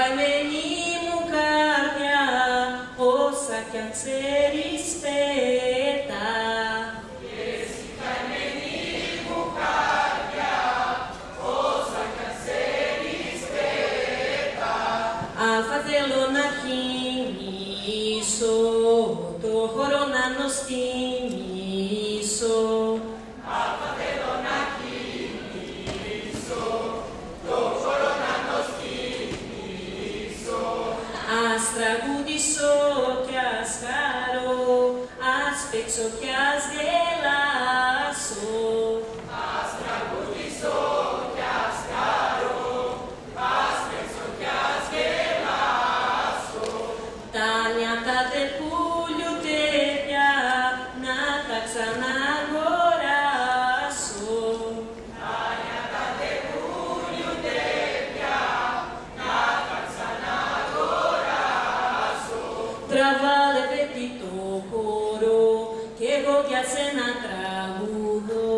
καημένη μου καρδιά, όσα κι αν ξέρεις πέτα. Και εσύ καημένη μου καρδιά, όσα κι αν ξέρεις πέτα. Αλφα θέλω να χυμίσω, το χώρο να νοστιμήσω. Αλφα θέλω να χυμίσω, το χώρο να νοστιμήσω. Ας τραγουδήσω κι ας χαρώ, ας παίξω κι ας γελάσω. Ας τραγουδήσω κι ας χαρώ, ας παίξω κι ας γελάσω. Τα νιάτα τερπούλιου τέτοια να τα ξαναγοράσω. Τα νιάτα τερπούλιου τέτοια να τα ξαναγοράσω. Τραβάλε παιδί το χώρο κι εγώ για σένα τραγουδώ.